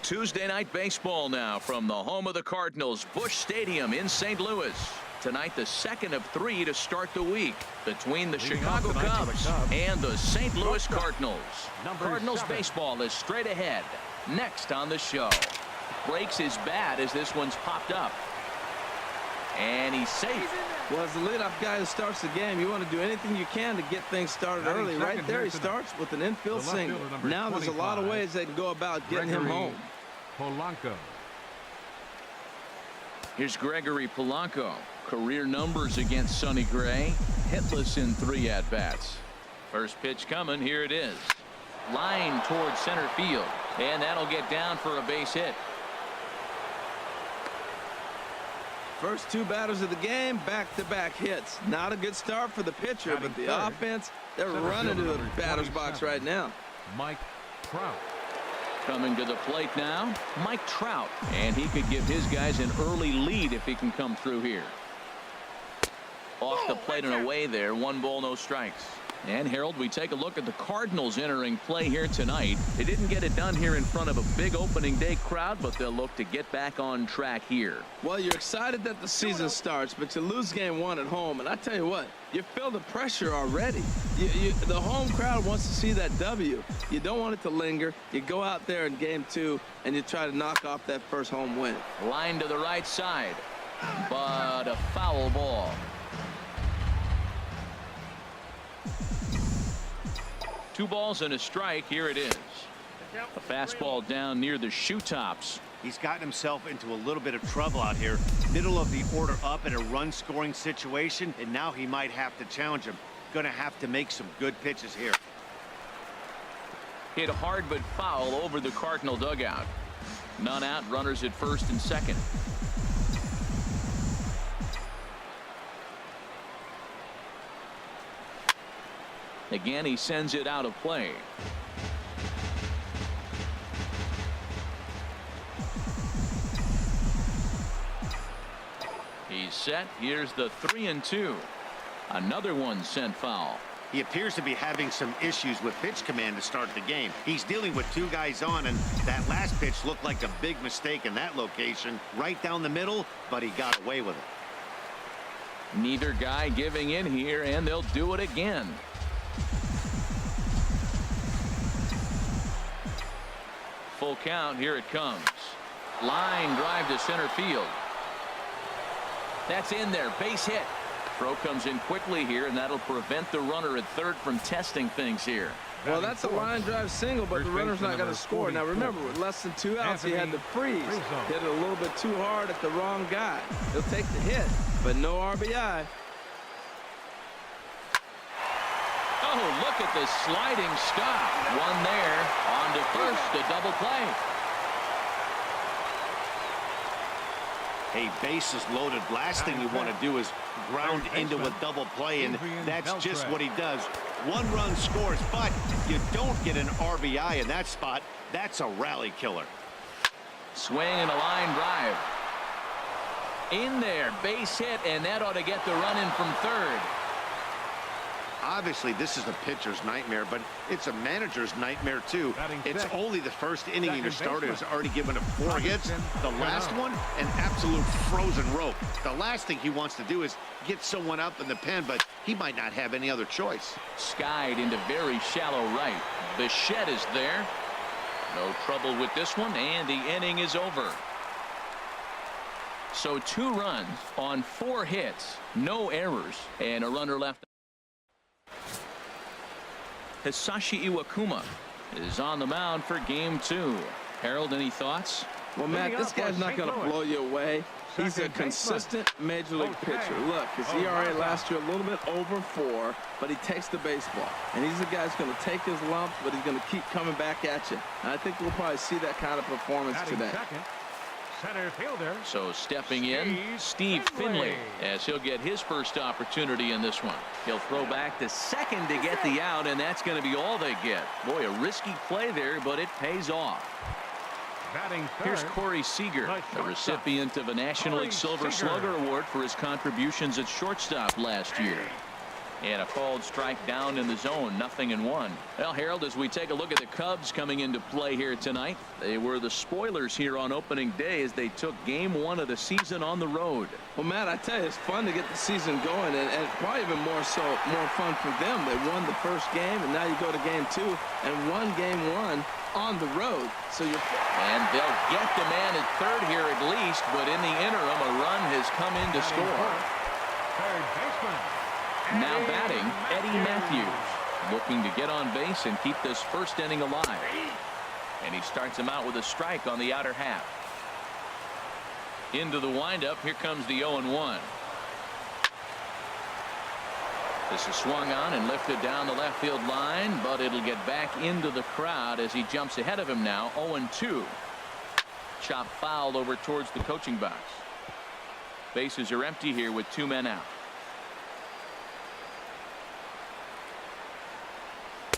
Tuesday night baseball now from the home of the Cardinals, Busch Stadium in St. Louis. Tonight, the second of 3 to start the week between the Chicago Cubs and the St. Louis Cardinals. Cardinals baseball is straight ahead. Next on the show. Breaks his bat as this one's popped up. And he's safe. Well, as the leadoff guy who starts the game, you want to do anything you can to get things started early. Right there, he starts with an infield single. Now there's a lot of ways they can go about getting him home. Polanco. Here's Gregory Polanco. Career numbers against Sonny Gray. Hitless in 3 at-bats. First pitch coming. Here it is. Line towards center field. And that'll get down for a base hit. First 2 batters of the game, back-to-back hits. Not a good start for the pitcher, but the offense, they're running to the batter's box right now. Mike Trout. Coming to the plate now, Mike Trout. And he could give his guys an early lead if he can come through here. Off the plate and away there. 1 ball, no strikes. And Harold, we take a look at the Cardinals entering play here tonight. They didn't get it done here in front of a big opening day crowd, but they'll look to get back on track here. Well, you're excited that the season starts, but you lose game 1 at home. And I tell you what, you feel the pressure already. The home crowd wants to see that W. You don't want it to linger. You go out there in game 2 and you try to knock off that first home win. Line to the right side, but a foul ball. Two balls and a strike. Here it is. A fastball down near the shoe tops. He's gotten himself into a little bit of trouble out here. Middle of the order up in a run scoring situation, and now he might have to challenge him. Gonna have to make some good pitches here. Hit hard but foul over the Cardinal dugout. None out, runners at first and second. Again, he sends it out of play. He's set. Here's the 3-2. Another one sent foul. He appears to be having some issues with pitch command to start the game. He's dealing with 2 guys on, and that last pitch looked like a big mistake in that location. Right down the middle, but he got away with it. Neither guy giving in here, and they'll do it again. Full count. Here it comes. Line drive to center field. That's in there. Base hit. Throw comes in quickly here, and that'll prevent the runner at third from testing things here. Well, that's a line drive single, but the runner's not going to score. Now, remember, with less than 2 outs, he had to freeze. Hit it a little bit too hard at the wrong guy. He'll take the hit, but no RBI. Oh, look at this sliding stop. One there. On to first, a double play. Hey, bases loaded. Last thing you want to do is ground into a double play, and that's just what he does. 1 run scores, but you don't get an RBI in that spot. That's a rally killer. Swing and a line drive. In there, base hit, and that ought to get the run in from third. Obviously, this is a pitcher's nightmare, but it's a manager's nightmare, too. It's only the first inning your starter has already given up 4 hits. The last one, an absolute frozen rope. The last thing he wants to do is get someone up in the pen, but he might not have any other choice. Skied into very shallow right. Bichette is there. No trouble with this one, and the inning is over. So 2 runs on 4 hits, no errors, and a runner left. Hisashi Iwakuma is on the mound for game 2. Harold, any thoughts? Well, Matt, this guy's not going to blow you away. He's a consistent major league pitcher. Look, his ERA last year a little bit over 4, but he takes the baseball. And he's the guy who's going to take his lumps, but he's going to keep coming back at you. And I think we'll probably see that kind of performance today. Center fielder. So stepping in, Steve Finley, as he'll get his first opportunity in this one. He'll throw back to second to get the out, and that's going to be all they get. Boy, a risky play there, but it pays off. Here's Corey Seager, the recipient of a National League Silver Slugger Award for his contributions at shortstop last year. And a called strike down in the zone, 0-1. Well, Harold, as we take a look at the Cubs coming into play here tonight, they were the spoilers here on opening day as they took game 1 of the season on the road. Well, Matt, I tell you, it's fun to get the season going, and probably even more fun for them. They won the first game, and now you go to game 2 and won game 1 on the road. So and they'll get the man at third here at least, but in the interim, a run has come in to score. Third baseman. Now batting, Eddie Matthews, looking to get on base and keep this first inning alive. And he starts him out with a strike on the outer half. Into the windup, here comes the 0-1. This is swung on and lifted down the left field line, but it'll get back into the crowd as he jumps ahead of him now. 0-2. Chop foul over towards the coaching box. Bases are empty here with 2 men out.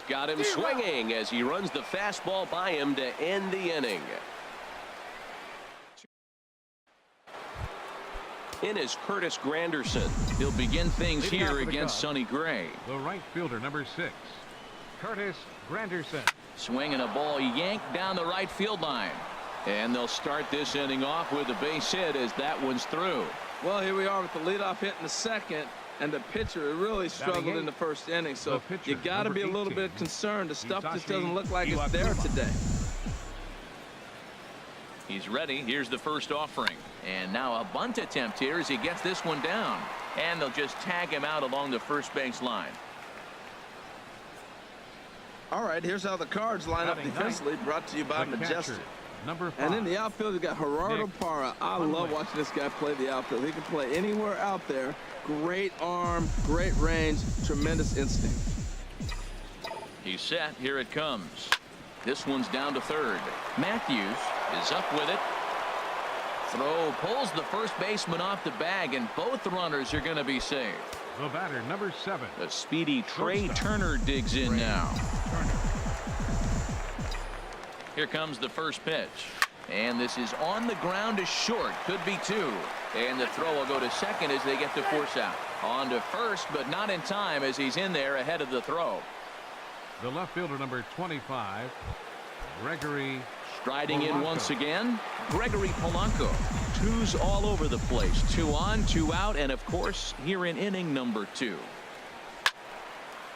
Got him swinging as he runs the fastball by him to end the inning. In is Curtis Granderson. He'll begin things here against Sonny Gray. The right fielder, number 6, Curtis Granderson. Swinging a ball yanked down the right field line. And they'll start this inning off with a base hit as that one's through. Well, here we are with the leadoff hit in the second. And the pitcher really struggled in the first inning, so you got to be a little bit concerned. The stuff just doesn't look like it's there today. He's ready. Here's the first offering. And now a bunt attempt here as he gets this one down. And they'll just tag him out along the first base line. All right, here's how the Cards line up defensively, brought to you by Majestic. Number 5. And in the outfield, you got Gerardo Parra. I love watching this guy play the outfield. He can play anywhere out there. Great arm, great range, tremendous instinct. He's set. Here it comes. This one's down to third. Matthews is up with it. Throw pulls the first baseman off the bag, and both runners are going to be saved. The batter, number 7. The speedy Trey Turner digs in now. Here comes the first pitch. And this is on the ground to short. Could be 2. And the throw will go to second as they get the force out. On to first, but not in time as he's in there ahead of the throw. The left fielder, number 25, Gregory. Striding in once again, Gregory Polanco. 2s all over the place. 2 on, 2 out, and of course, here in inning number 2.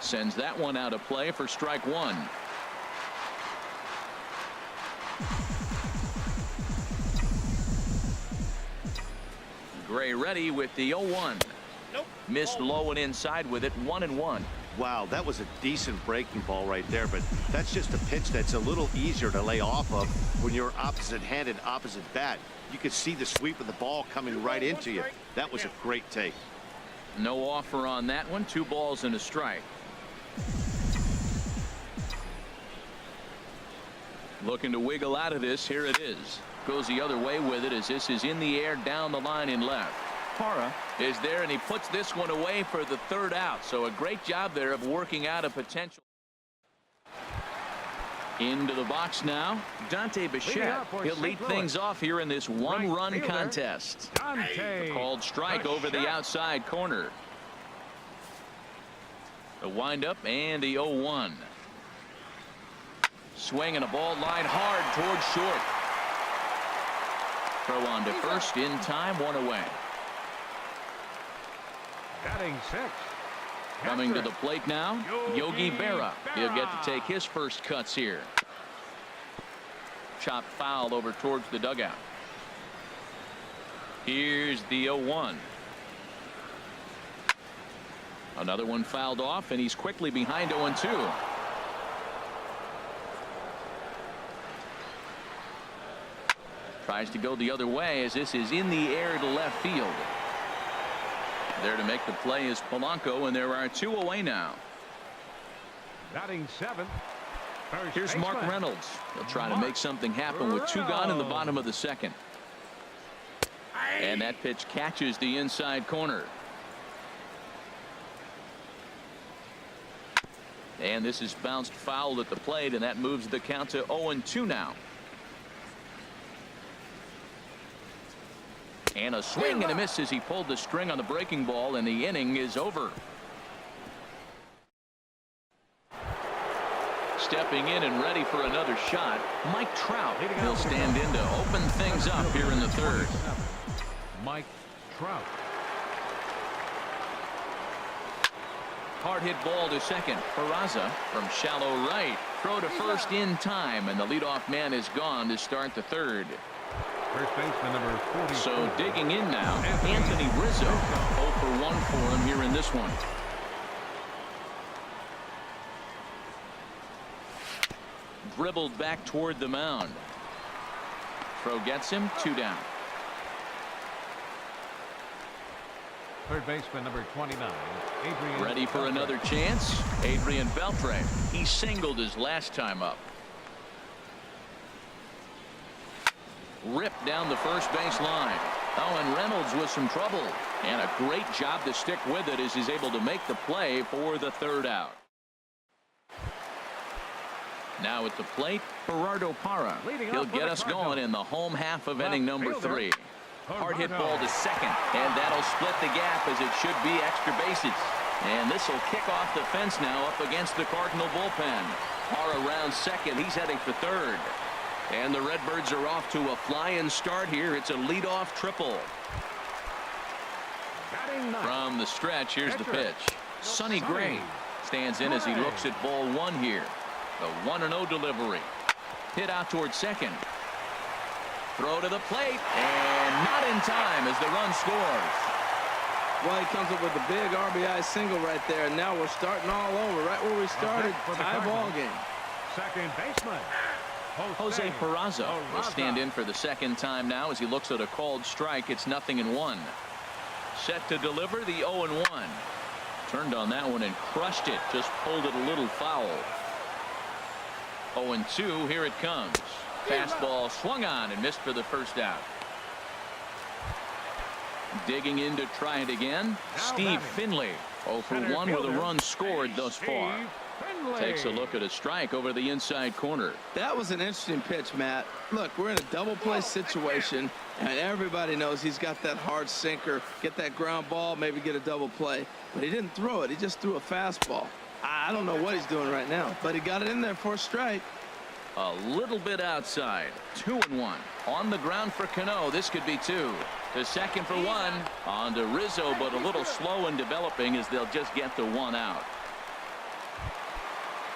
Sends that one out of play for strike 1. Gray ready with the 0-1. Nope. Missed low and inside with it. 1-1. Wow, that was a decent breaking ball right there, but that's just a pitch that's a little easier to lay off of when you're opposite-handed, opposite bat. You could see the sweep of the ball coming right into you. That was a great take. No offer on that one. 2 balls and a strike. Looking to wiggle out of this. Here it is. Goes the other way with it as this is in the air down the line in left. Parra is there, and he puts this one away for the 3rd out. So a great job there of working out a potential. Into the box now, Dante Bichette. He'll lead things off here in this 1-run contest. Called strike over the outside corner. The windup and the 0-1. Swinging a ball line hard towards short. Throw on to first in time, 1 away. Batting 6. Coming to the plate now, Yogi Berra. He'll get to take his first cuts here. Chop foul over towards the dugout. Here's the 0-1. Another one fouled off, and he's quickly behind 0-2. Tries to go the other way as this is in the air to left field. There to make the play is Polanco, and there are 2 away now. Batting 7. Here's Mark Reynolds. He'll try to make something happen with 2 gone in the bottom of the second. And that pitch catches the inside corner. And this is bounced foul at the plate, and that moves the count to 0-2 now. And a swing and a miss as he pulled the string on the breaking ball, and the inning is over. stepping in and ready for another shot. Mike Trout. He'll stand in to open things up here in the third. Mike Trout. Hard hit ball to second. Peraza from shallow right. Throw to first in time, and the leadoff man is gone to start the third. First baseman number 40. So digging in now, Anthony Rizzo. 0 for 1 for him here in this one. Dribbled back toward the mound. Throw gets him, 2 down. Third baseman number 29. Adrian. Ready for another chance. Adrian Beltre. He singled his last time up. Ripped down the first base line. Oh, and Reynolds with some trouble. And a great job to stick with it as he's able to make the play for the third out. Now at the plate, Gerardo Parra. He'll get us going in the home half of inning number 3. Hard hit ball to second, and that'll split the gap as it should be extra bases. And this will kick off the fence now up against the Cardinal bullpen. Parra around second. He's heading for third. And the Redbirds are off to a flying start here. It's a leadoff triple. From the stretch, here's the pitch. Sonny Gray stands in as he looks at ball 1 here. The 1-0 delivery. Hit out towards second. Throw to the plate, and not in time as the run scores. Well, he comes up with a big RBI single right there, and now we're starting all over, right where we started. Tie ball game. Second baseman. Jose Peraza will stand in for the second time now as he looks at a called strike. It's 0-1. Set to deliver the 0-1. Turned on that one and crushed it. Just pulled it a little foul. 0-2. Here it comes. Fastball swung on and missed for the first out. Digging in to try it again. Steve Finley. 0 for 1 with a run scored thus far. Takes a look at a strike over the inside corner. That was an interesting pitch, Matt. Look, we're in a double play situation, and everybody knows he's got that hard sinker. Get that ground ball, maybe get a double play. But he didn't throw it. He just threw a fastball. I don't know what he's doing right now, but he got it in there for a strike. A little bit outside. 2-1. On the ground for Cano. This could be 2. To second for 1. On to Rizzo, but a little slow in developing as they'll just get the 1 out.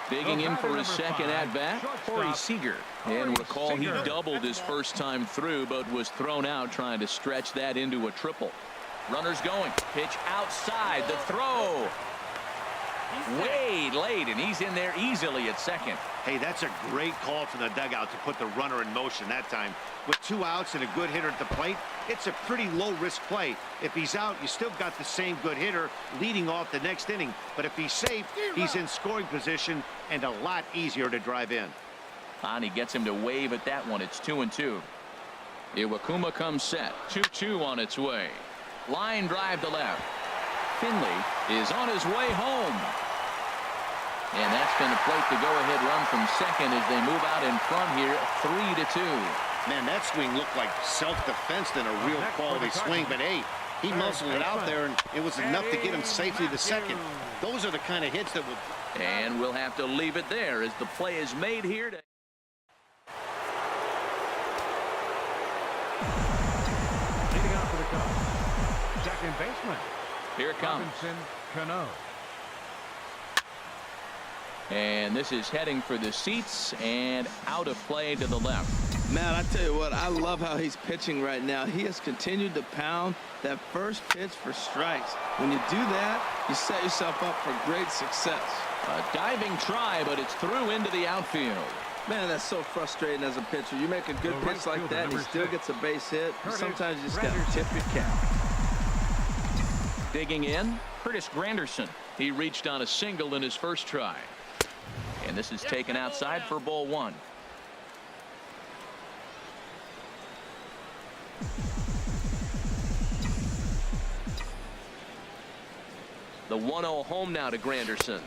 Digging in for his second at-bat, Corey Seager. And recall he doubled his first time through, but was thrown out trying to stretch that into a triple. Runners going. Pitch outside. The throw. Way late, and he's in there easily at second. Hey, that's a great call from the dugout to put the runner in motion that time. With 2 outs and a good hitter at the plate, it's a pretty low-risk play. If he's out, you still got the same good hitter leading off the next inning. But if he's safe, he's in scoring position and a lot easier to drive in. And he gets him to wave at that one. It's 2-2. Iwakuma comes set. 2-2 on its way. Line drive to left. Finley is on his way home. And that's going to plate the go-ahead run from second as they move out in front here, 3-2. Man, that swing looked like self-defense than a real quality swing. But, hey, he muscled it out there, and it was enough to get him safely to second. Those are the kind of hits that would... And we'll have to leave it there as the play is made here. Leading off for the Cubs. Second baseman. Here it comes. Robinson Cano. And this is heading for the seats and out of play to the left. Matt, I tell you what, I love how he's pitching right now. He has continued to pound that first pitch for strikes. When you do that, you set yourself up for great success. A diving try, but it's through into the outfield. Man, that's so frustrating as a pitcher. You make a good pitch like that, and he still gets a base hit. Sometimes you just got to tip your cap. Digging in, Curtis Granderson. He reached on a single in his first try. And this is taken outside for ball 1. The 1-0 home now to Granderson.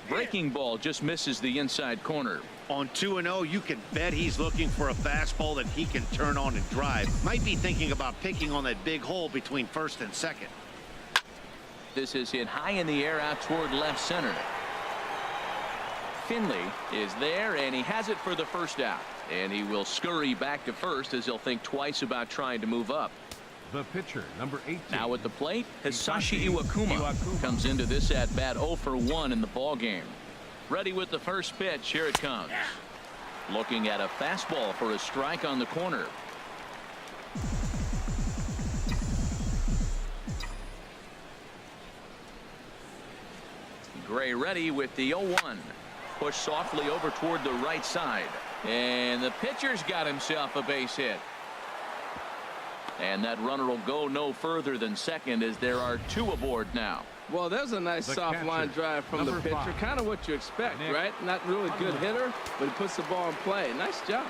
Breaking ball just misses the inside corner. On 2-0, you can bet he's looking for a fastball that he can turn on and drive. Might be thinking about picking on that big hole between first and second. This is hit high in the air out toward left center. Finley is there, and he has it for the first out. And he will scurry back to first as he'll think twice about trying to move up. The pitcher, number 18. Now at the plate, Hisashi Iwakuma comes into this at bat 0 for 1 in the ball game. Ready with the first pitch. Here it comes. Looking at a fastball for a strike on the corner. Gray ready with the 0-1. Push softly over toward the right side. And the pitcher's got himself a base hit. And that runner will go no further than second as there are 2 aboard now. Well, there's a nice soft line drive from the pitcher. Kind of what you expect, right? Not really good hitter, but he puts the ball in play. Nice job.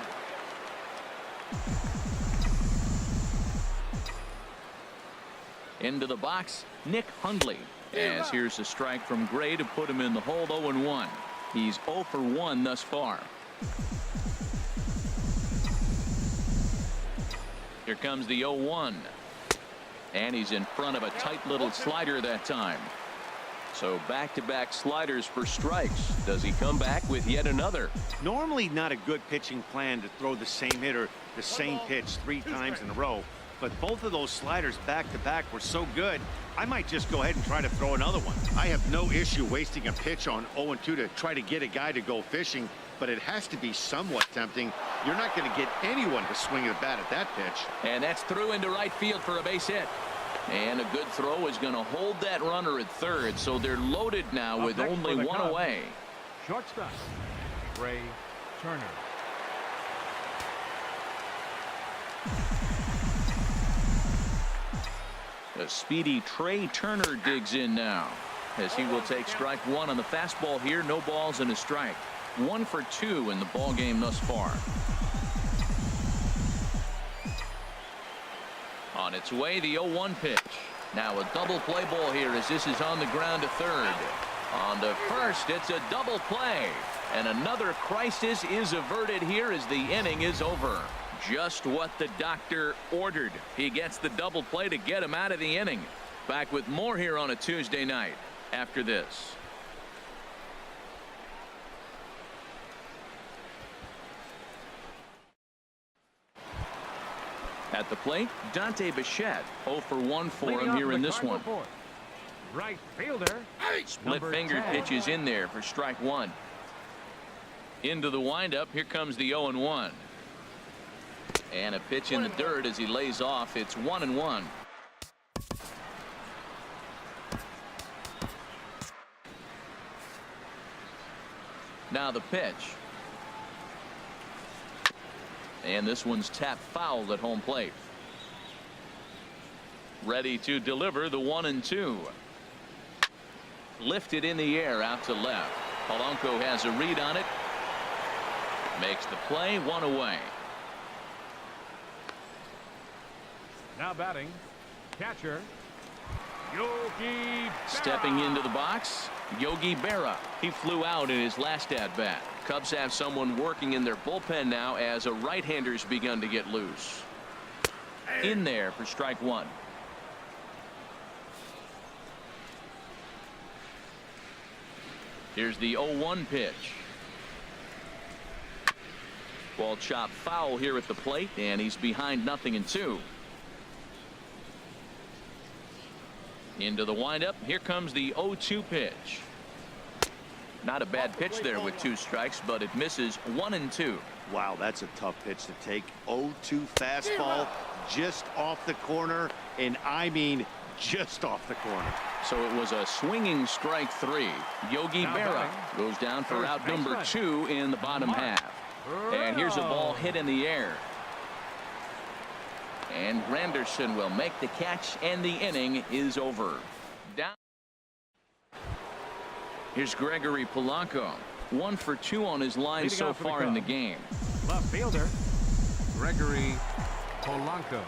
Into the box, Nick Hundley. As here's a strike from Gray to put him in the hole. 0-1. He's 0 for 1 thus far. Here comes the 0-1. And he's in front of a tight little slider that time. So back-to-back sliders for strikes. Does he come back with yet another? Normally not a good pitching plan to throw the same hitter the same pitch 3 times in a row. But both of those sliders back-to-back were so good, I might just go ahead and try to throw another one. I have no issue wasting a pitch on 0-2 to try to get a guy to go fishing, but it has to be somewhat tempting. You're not going to get anyone to swing a bat at that pitch. And that's through into right field for a base hit. And a good throw is going to hold that runner at third, so they're loaded now with only 1 away. Shortstop, Ray Turner. The speedy Trey Turner digs in now as he will take strike 1 on the fastball here. No balls and a strike. 1 for 2 in the ball game thus far. On its way, the 0-1 pitch. Now a double play ball here as this is on the ground to third. On to first, it's a double play. And another crisis is averted here as the inning is over. Just what the doctor ordered. He gets the double play to get him out of the inning. Back with more here on a Tuesday night after this. At the plate, Dante Bichette. 0 for 1 for him here in this one. Right fielder. Split-fingered pitches in there for strike 1. Into the windup. Here comes the 0-1. And a pitch in the dirt as he lays off. It's 1-1. Now the pitch. And this one's tapped foul at home plate. Ready to deliver the 1-2. Lifted in the air out to left. Polanco has a read on it. Makes the play. 1 away. Now batting, catcher, Yogi Berra. Stepping into the box, Yogi Berra. He flew out in his last at-bat. Cubs have someone working in their bullpen now as a right-hander's begun to get loose. In there for strike 1. Here's the 0-1 pitch. Ball chopped foul here at the plate, and he's behind 0-2. Into the windup. Here comes the 0-2 pitch. Not a bad pitch there with 2 strikes, but it misses. 1-2. Wow, that's a tough pitch to take. 0-2 fastball just off the corner, and I mean just off the corner. So it was a swinging strike 3. Yogi Berra goes down for out number 2 in the bottom half. And here's a ball hit in the air. And Granderson will make the catch, and the inning is over. Down. Here's Gregory Polanco. 1 for 2 on his line so far in the game. Left fielder, Gregory Polanco.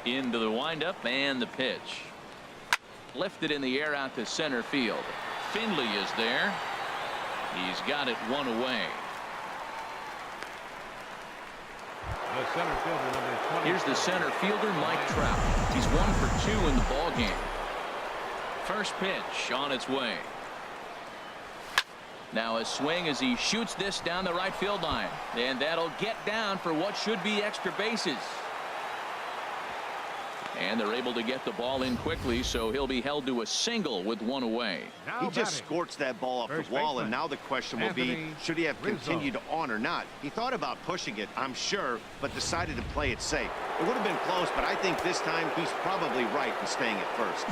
Into the windup and the pitch. Lifted in the air out to center field. Finley is there. He's got it 1 away. The center fielder, number 20. Here's the center fielder, Mike Trout. He's 1 for 2 in the ball game. First pitch on its way. Now a swing as he shoots this down the right field line. And that'll get down for what should be extra bases. And they're able to get the ball in quickly, so he'll be held to a single with one away. He just scorched that ball off the wall, and now the question will be, should he have continued on or not? He thought about pushing it, I'm sure, but decided to play it safe. It would have been close, but I think this time he's probably right in staying at first.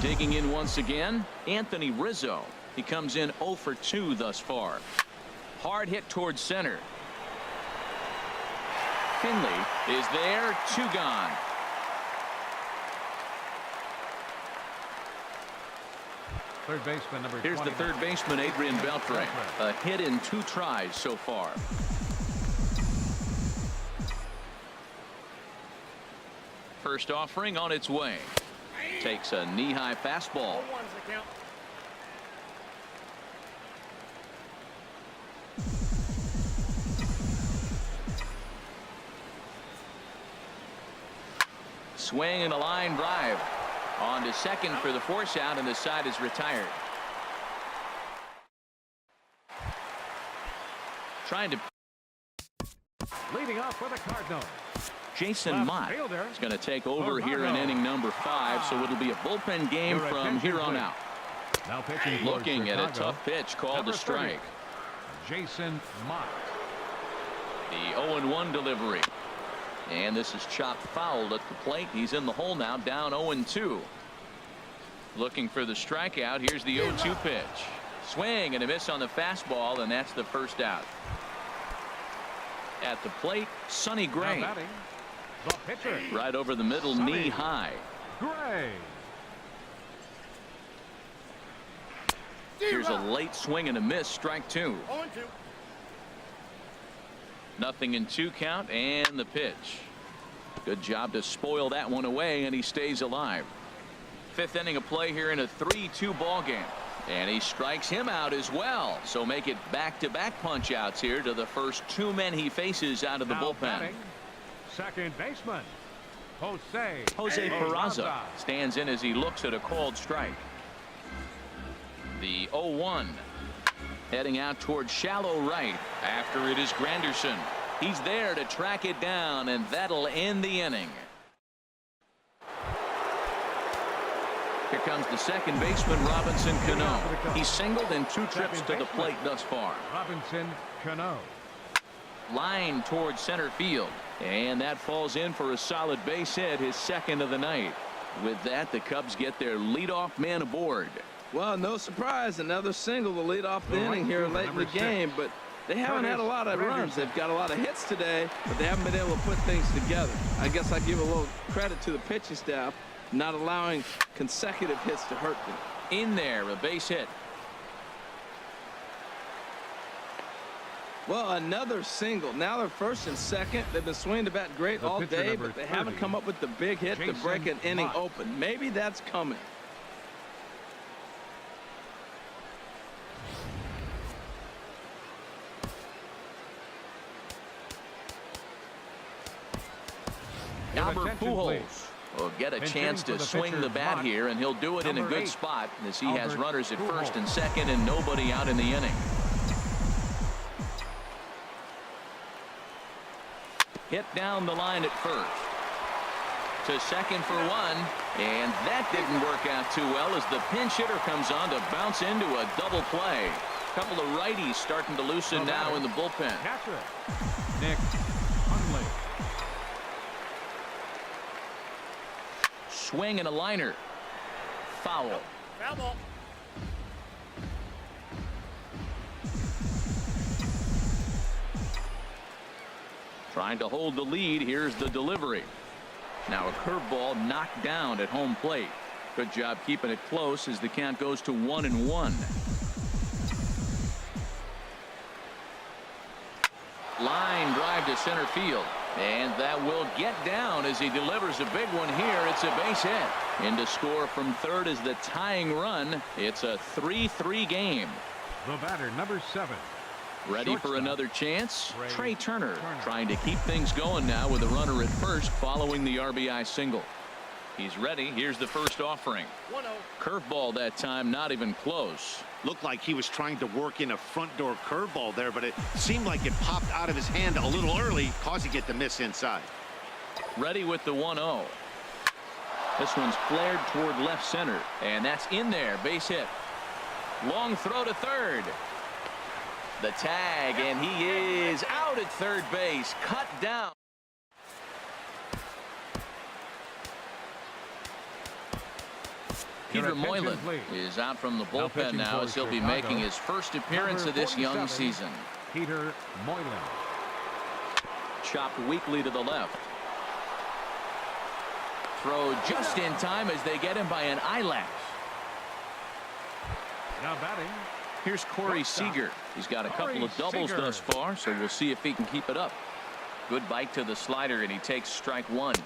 Digging in once again, Anthony Rizzo. He comes in 0 for 2 thus far. Hard hit towards center. Finley is there, 2 gone. Third baseman number Here's the third baseman, Adrian Beltre. A hit in 2 tries so far. First offering on its way. Takes a knee-high fastball. Swing and a line drive. On to second for the force out, and the side is retired. Trying to. Leading off for the Cardinals. Jason Mott is going to take over here in inning number 5, so it'll be a bullpen game from here on out. Now pitching for Looking at a Chicago, tough pitch called number a strike. 30, Jason Mott. The 0-1 delivery. And this is chopped foul at the plate. He's in the hole now, down 0-2. Looking for the strikeout. Here's the 0-2 pitch. Swing and a miss on the fastball, and that's the first out. At the plate, Sonny Gray. Now batting, the pitcher. Right over the middle, Sonny knee high. Gray. Here's a late swing and a miss, strike 2. 0-2. Nothing in 2 count, and the pitch. Good job to spoil that one away, and he stays alive. 5th inning of play here in a 3-2 ball game. And he strikes him out as well. So make it back-to-back punch outs here to the first 2 men he faces out of the Now bullpen. batting, second baseman Jose Peraza stands in as he looks at a called strike. The 0-1 heading out towards shallow right. After it is Granderson. He's there to track it down, and that'll end the inning. Here comes the second baseman, Robinson Cano. He's singled in 2 trips to the plate thus far. Robinson Cano. Line towards center field, and that falls in for a solid base hit, his 2nd of the night. With that, the Cubs get their leadoff man aboard. Well, no surprise, another single to lead off the inning here late in the game, but they haven't had a lot of runs. They've got a lot of hits today, but they haven't been able to put things together. I guess I give a little credit to the pitching staff, not allowing consecutive hits to hurt them. In there, a base hit. Well, another single. Now they're first and second. They've been swinging the bat great all day, but they haven't come up with the big hit to break an inning open. Maybe that's coming. Albert Pujols will get a chance to swing the bat here, and he'll do it in a good spot as he has runners at first and second and nobody out in the inning. Hit down the line at first. To second for 1, and that didn't work out too well as the pinch hitter comes on to bounce into a double play. A couple of righties starting to loosen now in the bullpen. Catcher Nick Hundley. Swing and a liner. Foul. Foul ball. Trying to hold the lead. Here's the delivery. Now a curveball knocked down at home plate. Good job keeping it close as the count goes to 1-1. Line drive to center field. And that will get down as he delivers a big one here. It's a base hit. And to score from third is the tying run. It's a 3-3 game. The batter, number 7. Ready for another chance? Trey Turner trying to keep things going now with a runner at first following the RBI single. He's ready. Here's the first offering. Curveball that time, not even close. Looked like he was trying to work in a front door curveball there, but it seemed like it popped out of his hand a little early, causing it to miss inside. Ready with the 1-0. This one's flared toward left center, and that's in there. Base hit. Long throw to third. The tag, and he is out at third base. Cut down. Peter Moylan is out from the bullpen now as he'll be making his first appearance of this young season. Peter Moylan. Chopped weakly to the left. Throw just in time as they get him by an eyelash. Now batting. Here's Corey Seager. He's got a couple of doubles thus far, so we'll see if he can keep it up. Good bite to the slider, and he takes strike one.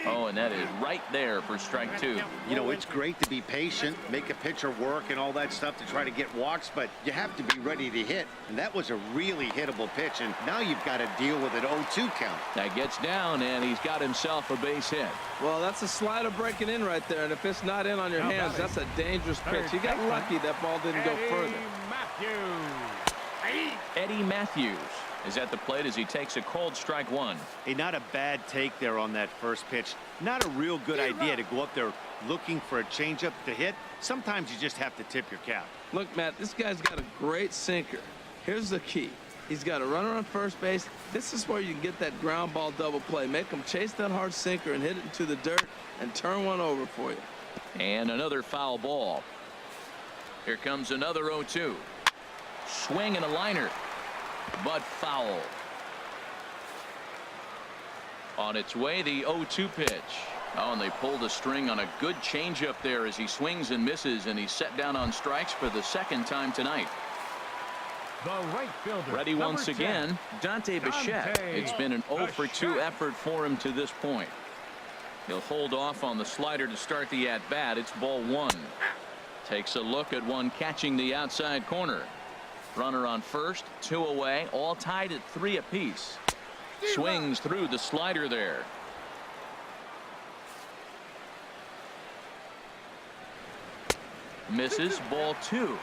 Oh, and that is right there for strike two. You know, it's great to be patient, make a pitcher work and all that stuff to try to get walks, but you have to be ready to hit. And that was a really hittable pitch, and now you've got to deal with an 0-2 count. That gets down, and he's got himself a base hit. Well, that's a slider breaking in right there, and if it's not in on your hands, that's a dangerous pitch. He got lucky that ball didn't go further. Eddie Matthews is at the plate as he takes a cold strike one. Hey, not a bad take there on that first pitch. Not a real good idea to go up there looking for a changeup to hit. Sometimes you just have to tip your cap. Look, Matt, this guy's got a great sinker. Here's the key. He's got a runner on first base. This is where you can get that ground ball double play. Make him chase that hard sinker and hit it into the dirt and turn one over for you. And another foul ball. Here comes another 0-2. Swing and a liner, but foul. On its way, the 0-2 pitch. Oh, and they pulled a string on a good changeup there as he swings and misses, and he's set down on strikes for the second time tonight. The right fielder. Ready once again, Dante Bichette. It's been an 0-for-2 effort for him to this point. He'll hold off on the slider to start the at-bat. It's ball one. Takes a look at one catching the outside corner. Runner on first, two away, all tied at 3 apiece. Swings through the slider there. Misses, ball two.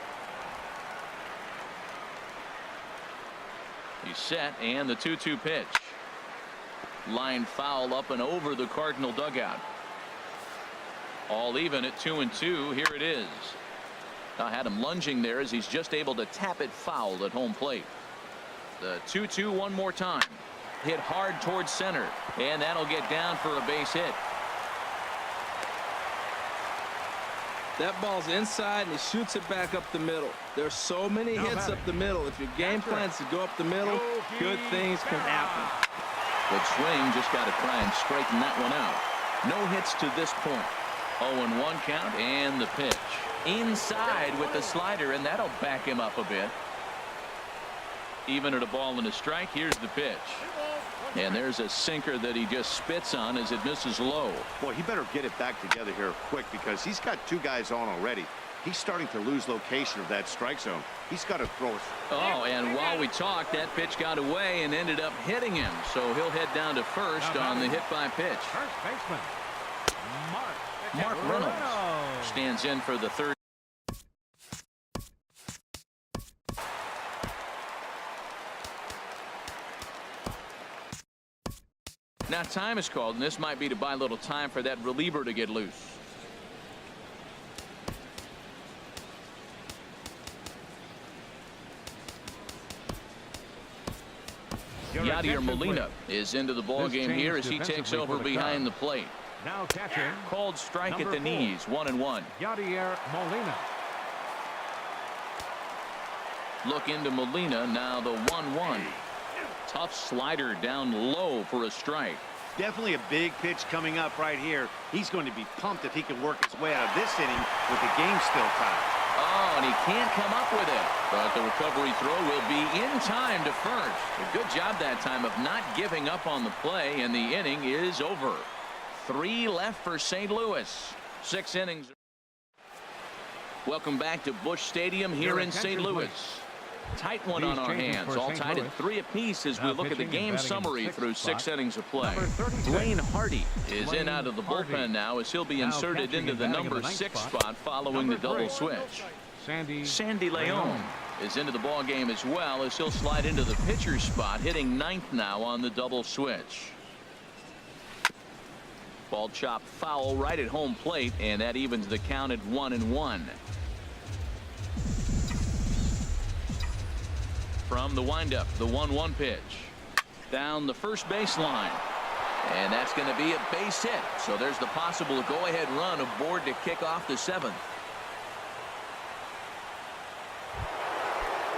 He's set, and the 2-2 pitch. Line foul up and over the Cardinal dugout. All even at 2-2. Here it is. I had him lunging there as he's just able to tap it foul at home plate. The 2-2 one more time. Hit hard towards center, and that'll get down for a base hit. That ball's inside, and he shoots it back up the middle. There's so many hits up the middle. If your game plan's to go up the middle, good things can happen. Good swing, just got to try and straighten that one out. No hits to this point. 0-1 count, and the pitch. Inside with the slider, and that'll back him up a bit. Even at a ball and a strike. Here's the pitch, and there's a sinker that he just spits on as it misses low. Boy, he better get it back together here quick because he's got 2 guys on already. He's starting to lose location of that strike zone. He's got to throw it. Oh, and while we talked, that pitch got away and ended up hitting him, so he'll head down to first on the hit by pitch. First baseman Mark Reynolds stands in for the third. Now time is called, and this might be to buy a little time for that reliever to get loose. Yadier Molina is into the ball game here as he takes over behind the plate. Now catching. Called strike at the knees, 1-1. Yadier Molina. Look into Molina, now the 1-1. Tough slider down low for a strike. Definitely a big pitch coming up right here. He's going to be pumped if he can work his way out of this inning with the game still tied. Oh, and he can't come up with it. But the recovery throw will be in time to first. A good job that time of not giving up on the play, and the inning is over. 3 left for St. Louis. 6 innings. Welcome back to Busch Stadium here in St. Louis. Tight one on our hands, all tied at 3 apiece as we look at the game summary through 6 innings of play. Blaine Hardy is in out of the bullpen now as he'll be inserted into the number 6 spot following the double switch. Sandy Leon is into the ball game as well as he'll slide into the pitcher's spot, hitting 9th now on the double switch. Ball chopped foul right at home plate, and that evens the count at 1-1. From the windup, the 1-1 pitch. Down the first baseline. And that's going to be a base hit. So there's the possible go-ahead run aboard to kick off the 7th.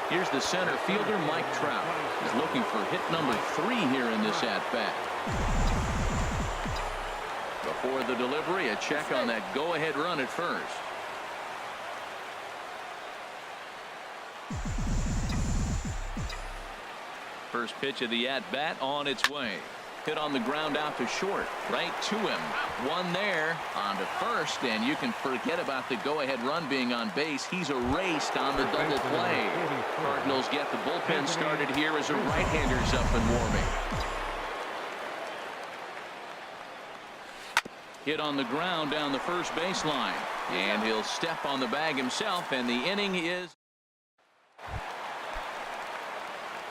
Here's the center fielder, Mike Trout. He's looking for hit number 3 here in this at-bat. Before the delivery, a check on that go-ahead run at first. First pitch of the at-bat on its way. Hit on the ground out to short. Right to him. One there on to first, and you can forget about the go-ahead run being on base. He's erased on the double play. Cardinals get the bullpen started here as a right-hander's up and warming. Hit on the ground down the first baseline. And he'll step on the bag himself, and the inning is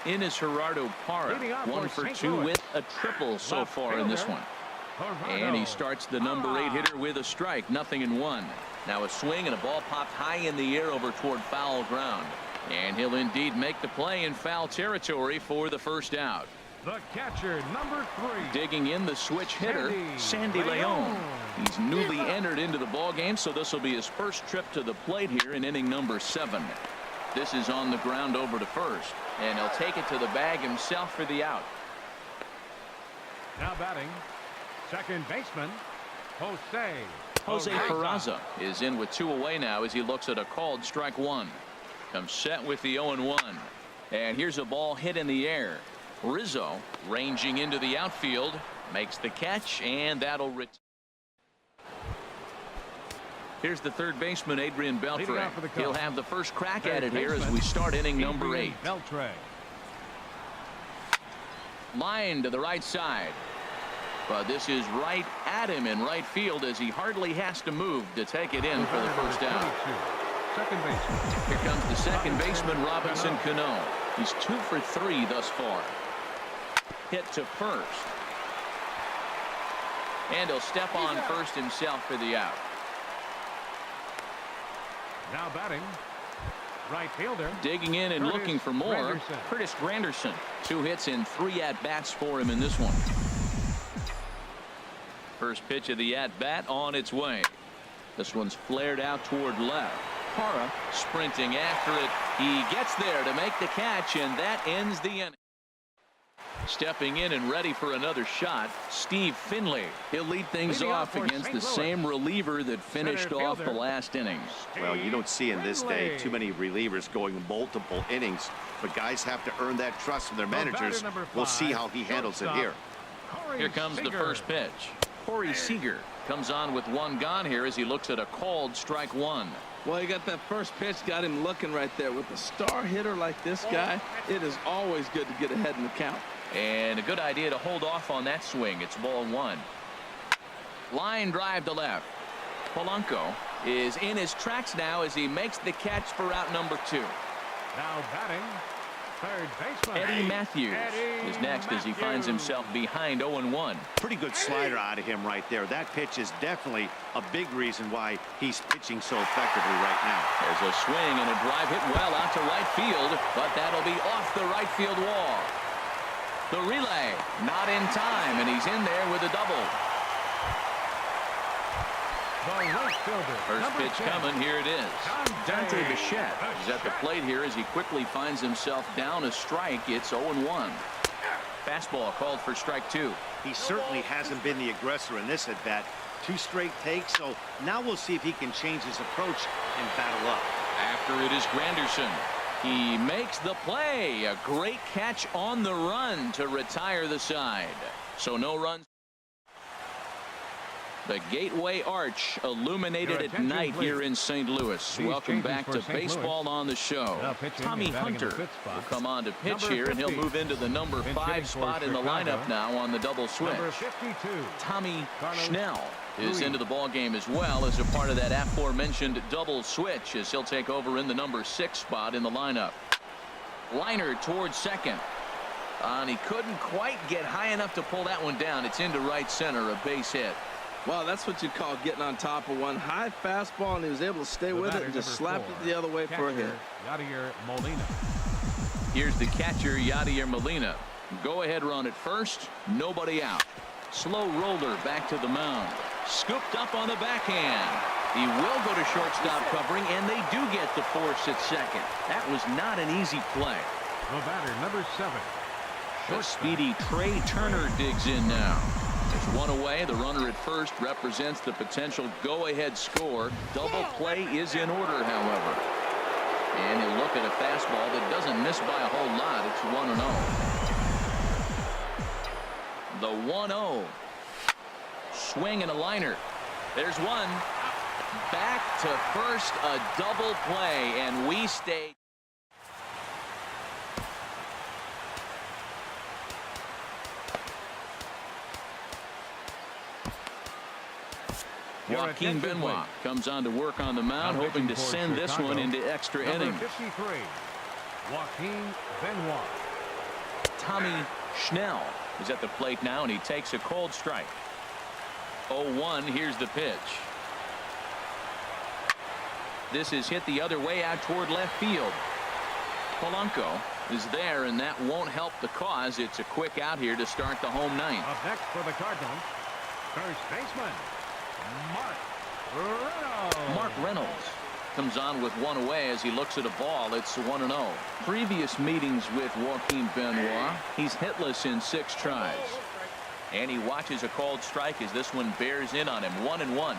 in is Gerardo Parra, 1 for 2 with a triple so far in this one. And he starts the number 8 hitter with a strike, 0-1. Now a swing and a ball popped high in the air over toward foul ground. And he'll indeed make the play in foul territory for the first out. The catcher, number 3. Digging in the switch hitter, Sandy Leon. He's newly entered into the ball game, so this will be his first trip to the plate here in inning number 7. This is on the ground over to first, and he'll take it to the bag himself for the out. Now batting, second baseman, Jose Peraza is in with 2 away now as he looks at a called strike 1. Comes set with the 0-1. And here's a ball hit in the air. Rizzo ranging into the outfield, makes the catch, and that'll return. Here's the third baseman, Adrian Beltre. He'll have the first crack at it here as we start inning number 8. Line to the right side. But this is right at him in right field as he hardly has to move to take it in for the first out. Here comes the second baseman, Robinson Cano. He's 2 for 3 thus far. Hit to first. And he'll step on first himself for the out. Now batting, right fielder. Digging in and looking for more, Curtis Granderson. 2 hits and 3 at-bats for him in this one. First pitch of the at-bat on its way. This one's flared out toward left. Parra sprinting after it. He gets there to make the catch, and that ends the inning. Stepping in and ready for another shot, Steve Finley. He'll lead things off against the same reliever that finished off the last innings. Well, you don't see in this day too many relievers going multiple innings, but guys have to earn that trust from their managers. We'll see how he handles it here. Here comes the first pitch. Corey Seager comes on with 1 gone here as he looks at a called strike 1. Well, he got that first pitch, got him looking right there. With a star hitter like this guy, it is always good to get ahead in the count. And a good idea to hold off on that swing. It's ball 1. Line drive to left. Polanco is in his tracks now as he makes the catch for out number 2. Now batting, third baseman. Eddie Matthews is next as he finds himself behind 0-1. Pretty good slider out of him right there. That pitch is definitely a big reason why he's pitching so effectively right now. There's a swing and a drive hit well out to right field, but that'll be off the right field wall. The relay not in time, and he's in there with a double. First pitch coming. Here it is. Dante Bichette is at the plate here as he quickly finds himself down a strike. It's 0-1. Fastball called for strike 2. He certainly hasn't been the aggressor in this at bat. 2 straight takes, so now we'll see if he can change his approach and battle up. After it is Granderson. He makes the play. A great catch on the run to retire the side. So no runs. The Gateway Arch illuminated at night here in St. Louis. Welcome back to baseball on the show. Tommy Hunter will come on to pitch here, and he'll move into the number 5 spot in the lineup now on the double switch. Tommy Schnell is into the ball game as well as a part of that aforementioned double switch, as he'll take over in the number 6 spot in the lineup. Liner towards second. And he couldn't quite get high enough to pull that one down. It's into right center, a base hit. Well, that's what you call getting on top of one. High fastball, and he was able to stay with it and just slapped it the other way for a hit. Yadier Molina. Here's the catcher, Yadier Molina. Go ahead run at first. Nobody out. Slow roller back to the mound. Scooped up on the backhand. He will go to shortstop covering, and they do get the force at second. That was not an easy play. The batter, number 7. The speedy Trey Turner digs in now. There's one away. The runner at first represents the potential go-ahead score. Double play is in order, however. And he'll look at a fastball that doesn't miss by a whole lot. It's 1-0. The 1-0. Swing and a liner. There's one. Back to first, a double play, and we stay. Joaquin Benoit comes on to work on the mound, hoping to send this one into extra innings. 53, Joaquin Benoit. Tommy Schnell is at the plate now, and he takes a cold strike. 0-1. Here's the pitch. This is hit the other way out toward left field. Polanco is there, and that won't help the cause. It's a quick out here to start the home ninth. Up next for the Cardinals, first baseman Mark Reynolds comes on with one away as he looks at a ball. It's 1-0. Previous meetings with Joaquin Benoit, he's hitless in 6 tries. And he watches a called strike as this one bears in on him. 1-1.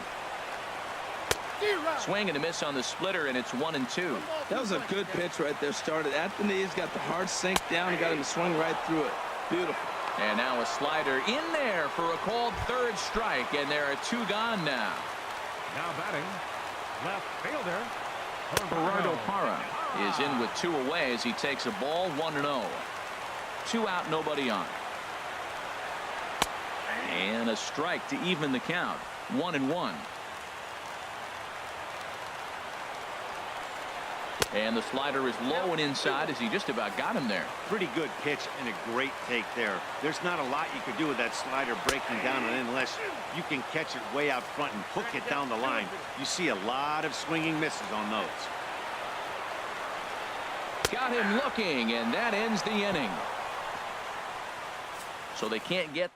Swing and a miss on the splitter, and it's 1-2. That was a good pitch right there. Started at the knees, got the hard sink down, and got him to swing right through it. Beautiful. And now a slider in there for a called third strike, and there are 2 gone now. Now batting, left fielder Gerardo Parra is in with 2 away as he takes a ball. 1-0. 2 out, nobody on. And a strike to even the count. 1-1. And the slider is low and inside as he just about got him there. Pretty good pitch and a great take there. There's not a lot you could do with that slider breaking down, and unless you can catch it way out front and hook it down the line, you see a lot of swinging misses on those. Got him looking, and that ends the inning. So they can't get.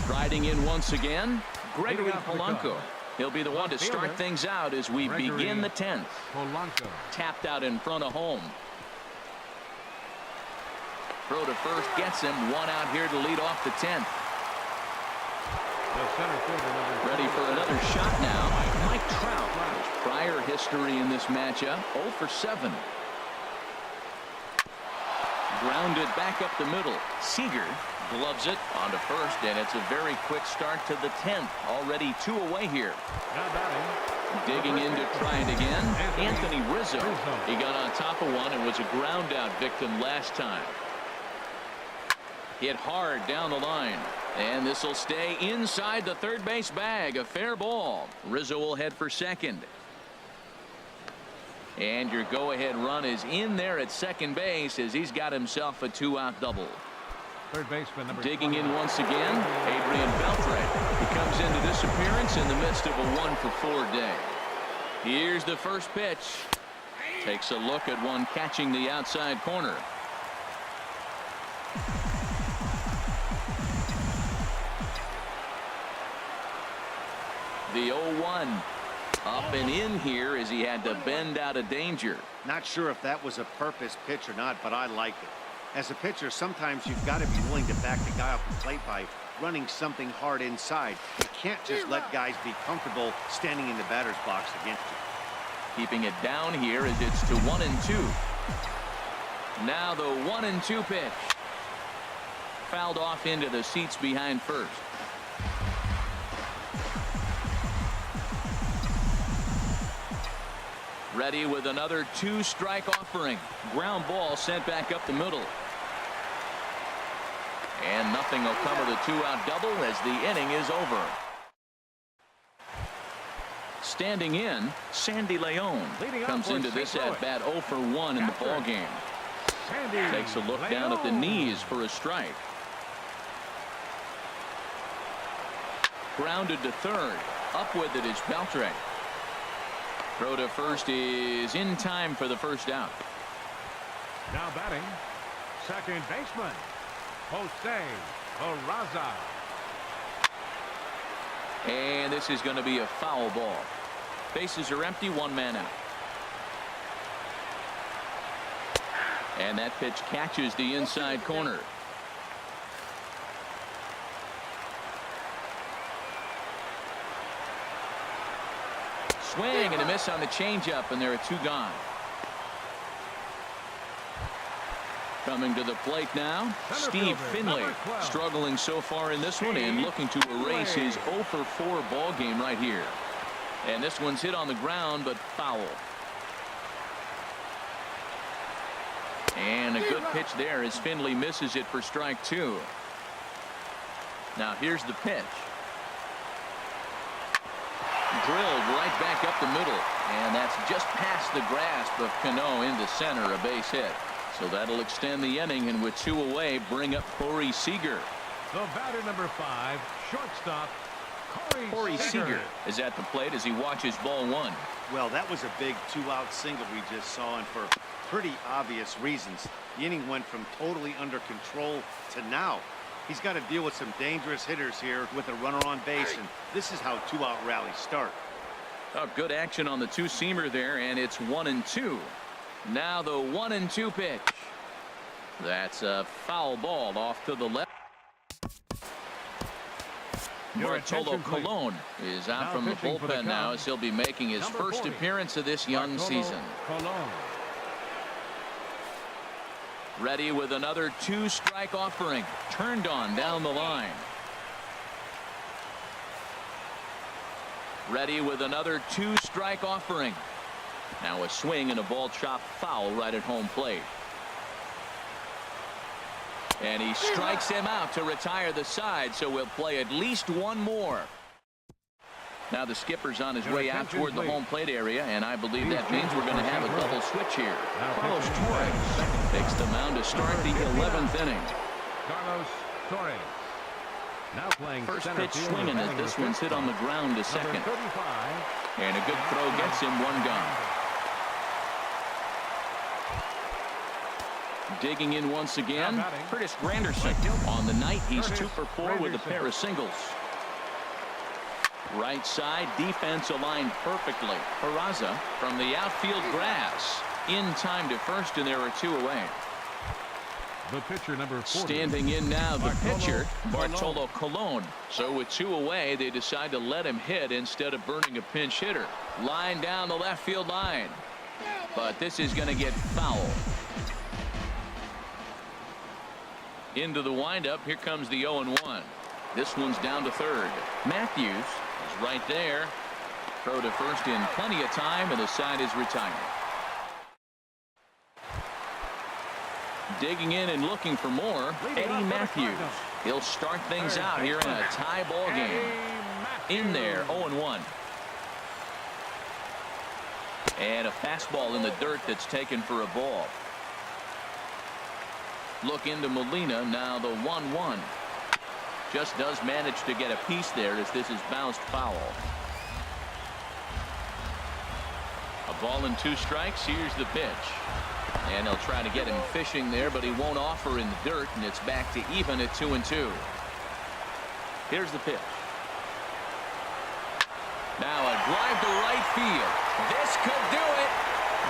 Striding in once again, Gregory Polanco. He'll be the one to start things out as we begin the 10th. Polanco. Tapped out in front of home. Throw to first gets him. 1 out here to lead off the 10th. Ready for another shot now. Mike Trout. Prior history in this matchup. 0 for 7. Grounded back up the middle. Seager gloves it onto first, and it's a very quick start to the 10th. Already 2 away here. Digging in to try it again. Anthony Rizzo. He got on top of one and was a ground out victim last time. Hit hard down the line, and this will stay inside the third base bag. A fair ball. Rizzo will head for second. And your go-ahead run is in there at second base as he's got himself a 2-out double. Third baseman number Digging in once again, Adrian Beltre. He comes into this appearance in the midst of a 1-for-4 day. Here's the first pitch. Takes a look at one catching the outside corner. The 0-1. Up and in here as he had to bend out of danger. Not sure if that was a purpose pitch or not, but I like it. As a pitcher, sometimes you've got to be willing to back the guy off the plate by running something hard inside. You can't just let guys be comfortable standing in the batter's box against you. Keeping it down here as it's to 1-2. Now the 1-2 pitch. fouled off into the seats behind first. Ready with another 2-strike offering. Ground ball sent back up the middle. And nothing will cover the 2-out double as the inning is over. Standing in, Sandy Leon comes into this at-bat 0 for 1 in the ballgame. Takes a look down at the knees for a strike. Grounded to third. Up with it is Beltre. Throw to first is in time for the first out. Now batting, second baseman, Jose Peraza. And this is going to be a foul ball. Bases are empty, 1 man out. And that pitch catches the inside corner. Swing and a miss on the changeup, and there are 2 gone. Coming to the plate now, Steve Finley, struggling so far in this one and looking to erase his 0 for 4 ball game right here. And this one's hit on the ground, but foul. And a good pitch there as Finley misses it for strike 2. Now here's the pitch. Drilled right back up the middle, and that's just past the grasp of Cano into center, a base hit. So that'll extend the inning, and with 2 away, bring up Corey Seager. The batter number 5, shortstop Corey Seager is at the plate as he watches ball 1. Well, that was a big 2-out single we just saw, and for pretty obvious reasons. The inning went from totally under control to now. He's got to deal with some dangerous hitters here with a runner on base, and this is how 2-out rallies start. Oh, good action on the 2-seamer there, and it's 1-2. Now the 1-2 pitch. That's a foul ball off to the left. Bartolo Colon is out from the bullpen now as he'll be making his first appearance of this young season. Ready with another 2-strike offering. Turned on down the line. Ready with another 2-strike offering. Now a swing and a ball chopped foul right at home plate. And he strikes him out to retire the side, so we'll play at least 1 more. Now the skipper's on his way out toward the home plate area, and I believe that means we're going to have a double switch here. Carlos Torres takes the mound to start the 11th inning. Carlos Torres. Now playing first pitch swinging it. This one's hit on the ground to second. And a good throw gets him 1 gone. Digging in once again, Curtis Granderson. On the night, he's 2 for 4 with a pair of singles. Right side, defense aligned perfectly. Peraza from the outfield grass. In time to first, and there are 2 away. The pitcher number 40. Standing in now, the pitcher, Bartolo Colon. So with 2 away, they decide to let him hit instead of burning a pinch hitter. Line down the left field line. But this is going to get foul. Into the windup, here comes the 0-1. This one's down to third. Matthews is right there. Throw to first in plenty of time, and the side is retired. Digging in and looking for more, Eddie Matthews. He'll start things out here in a tie ball game. In there, 0-1. And a fastball in the dirt that's taken for a ball. Look into Molina, now the 1-1. Just does manage to get a piece there as this is bounced foul. A ball and 2 strikes. Here's the pitch. And he'll try to get him fishing there, but he won't offer in the dirt, and it's back to even at 2-2. Here's the pitch. Now a drive to right field. This could do it.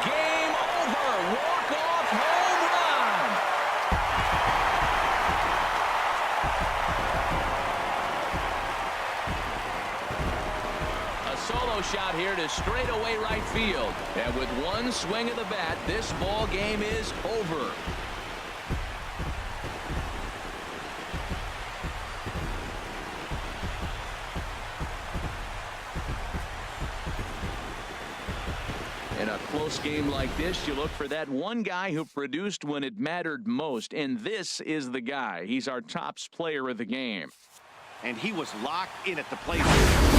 Game over. Walk-off home run. A solo shot here to straightaway right field. And with 1 swing of the bat, this ball game is over. close game like this, you look for that one guy who produced when it mattered most, and this is the guy. He's our top player of the game. And he was locked in at the plate.